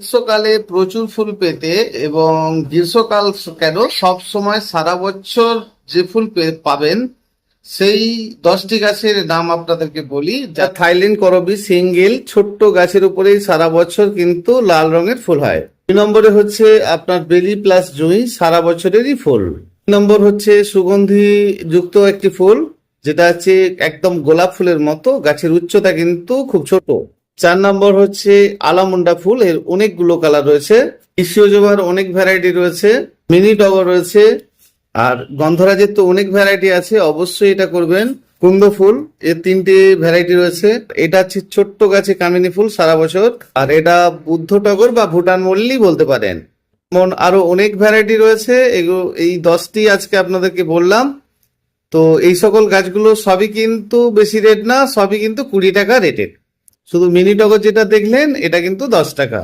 গ্রীষ্মকালে প্রচুর ফুল পেতে এবং গ্রীষ্মকাল কেন সব সময় সারা বছর যে ফুল পাবেন সেই 10টি গাছের নাম আপনাদেরকে বলি, যা থাইল্যান্ড করবি সিঙ্গেল ছোট্ট গাছের উপরেই সারা বছর কিন্তু লাল রঙের ফুল হয়। 2 নম্বরে হচ্ছে আপনার বেলি প্লাস জুঁই, সারা বছরেরই ফুল। 3 নম্বর হচ্ছে সুগন্ধি যুক্ত একটি ফুল, যেটা হচ্ছে একদম গোলাপ ফুলের মতো, গাছের উচ্চতা কিন্তু খুব ছোট। 4 নম্বর হচ্ছে আলামুন্ডা ফুল, এর অনেকগুলো কালার রয়েছে। এশীয় জবার অনেক ভ্যারাইটি রয়েছে, মিনি টগর রয়েছে, আর গন্ধরাজের তো অনেক ভ্যারাইটি আছে, অবশ্যই এটা করবেন। কুন্দ ফুল, এর 3টে ভ্যারাইটি রয়েছে। এটা হচ্ছে ছোট্ট গাছে কামিনী ফুল সারা বছর, আর এটা বুদ্ধ টগর বা ভুটান মল্লি বলতে পারেন। যেমন আরো অনেক ভ্যারাইটি রয়েছে, এগুলো এই 10টি আজকে আপনাদেরকে বললাম। তো এই সকল গাছগুলো সবই কিন্তু বেশি রেট না, সবই কিন্তু 20 টাকা রেটেড। শুধু মিনি টগর যেটা দেখলেন এটা কিন্তু 10 টাকা।